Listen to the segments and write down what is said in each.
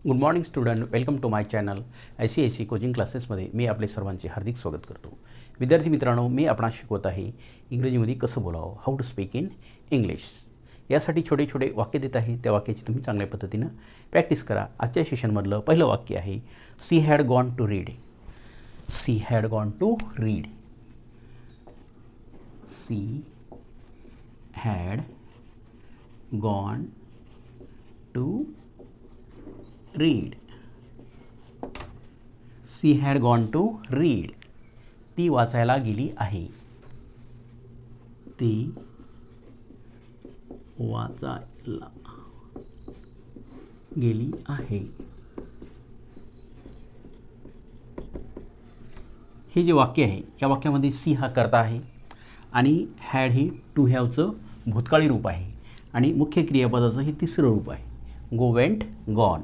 Good morning student, welcome to my channel ICIC coaching क्लासेसमध्ये मी आपले सर्वांचे हार्दिक स्वागत करतो. विद्यार्थी मित्रांनो, मी आपणास शिकवत आहे इंग्रजीमध्ये कसं बोलावं, how to speak in English. यासाठी छोटे छोटे वाक्य देत आहे, त्या वाक्याची तुम्ही चांगल्या पद्धतीनं प्रॅक्टिस करा. आजच्या सेशनमधलं पहिलं वाक्य आहे she had gone to read. She had gone to read. She had gone to read. She had gone to read. ती वाचायला गेली आहे. ती वाचायला गेली आहे. हे जे वाक्य आहे या वाक्यामध्ये सी हा कर्ता आहे आणि हॅड ही टू हॅवचं भूतकाळी रूप आहे आणि मुख्य क्रियापदाचं हे तिसरं रूप आहे, गो वेंट गॉन.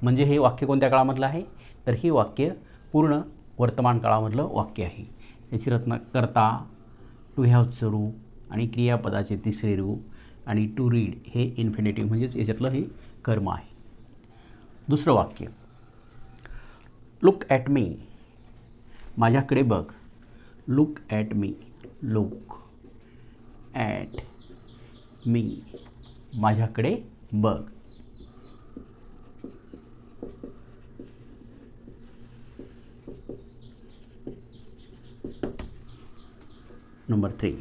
म्हणजे हे वाक्य कोणत्या काळामधलं आहे, तर हे वाक्य पूर्ण वर्तमान काळामधलं वाक्य आहे. याची रचना करता, टू हॅवचं रूप आणि क्रियापदाचे तिसरे रूप आणि टू रीड हे इन्फिनिटिव्ह म्हणजेच याच्यातलं हे कर्म आहे. दुसरं वाक्य लुक ॲट मी. माझ्याकडे बघ. Look at me. Look at me. माझ्याकडे बघ. Number 3,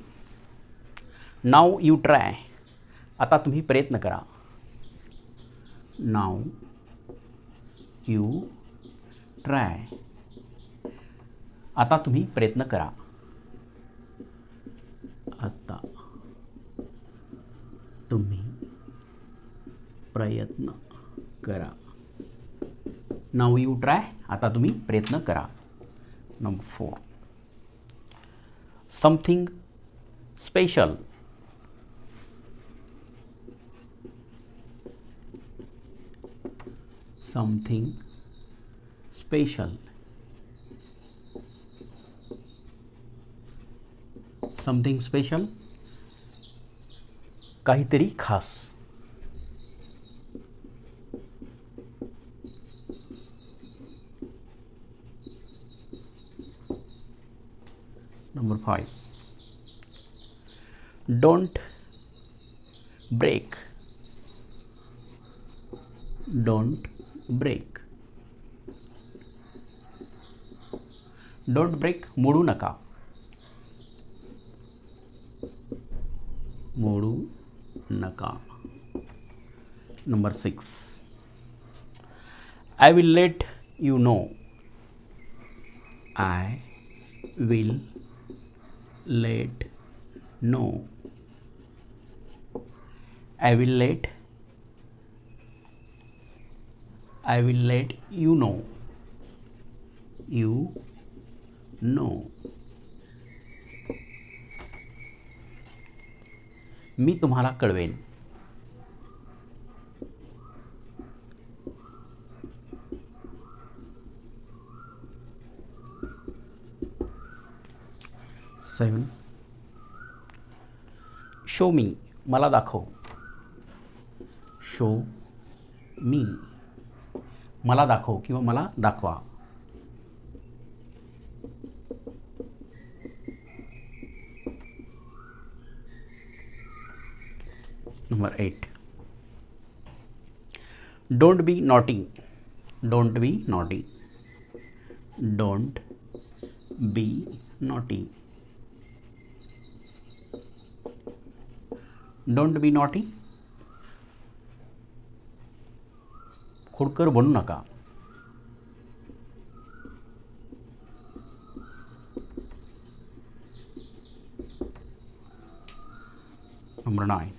now you try. आता तुम्ही प्रयत्न करा. Now you try. आता तुम्ही प्रयत्न करा. आता तुम्ही प्रयत्न करा. Now you try. आता तुम्ही प्रयत्न करा. Number 4, something special. Something special. Something special. काहीतरी खास. Number 5, don't break. Don't break. Don't break. मोडू नका. मोडू नका. Number 6, I will let you know. I will let know. I will let you know. You know. मी तुम्हाला कळवेन. सेवन, show मी. मला दाखव. शो मी. मला दाखव किंवा मला दाखवा. Number 8, don't be naughty. Don't be naughty. Don't be naughty. Don't be naughty. खोडकर बनू नका. Number 9,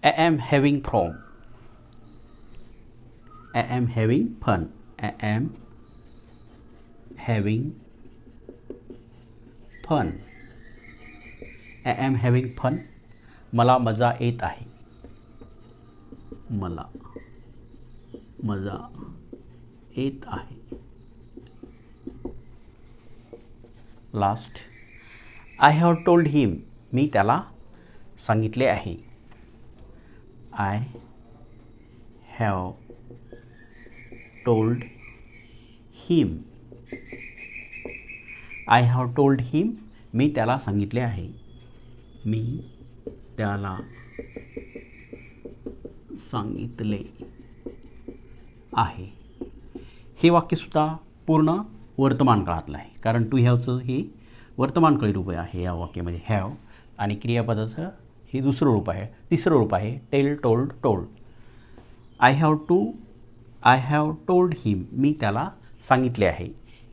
I am having fun. I am having fun. I am having fun. I am having fun. मला मजा येत आहे. मला मजा येत आहे. Last, I have told him. मी त्याला सांगितले आहे. I have told him. I have told him. मी त्याला सांगितले आहे. मी त्याला सांगितले आहे. हे वाक्यसुद्धा पूर्ण वर्तमान काळातलं आहे, कारण टू हॅवचं हे वर्तमानकाळी रूप आहे या वाक्यामध्ये हॅव, आणि क्रियापदाचं हे दुसरं रूप आहे, तिसरं रूप आहे tell, told, told. I have told him. मी त्याला सांगितले आहे.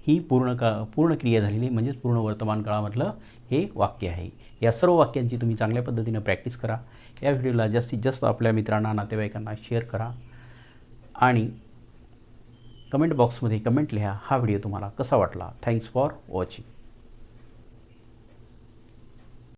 ही पूर्ण क्रिया झालेली म्हणजेच पूर्ण वर्तमान काळामधलं हे वाक्य आहे. या सर्व वाक्यांची तुम्ही चांगल्या पद्धतीनं प्रॅक्टिस करा. या व्हिडिओला जास्तीत जास्त आपल्या मित्रांना, नातेवाईकांना शेअर करा आणि कमेंट बॉक्समध्ये कमेंट लिहा हा व्हिडिओ तुम्हाला कसा वाटला. Thanks for watching.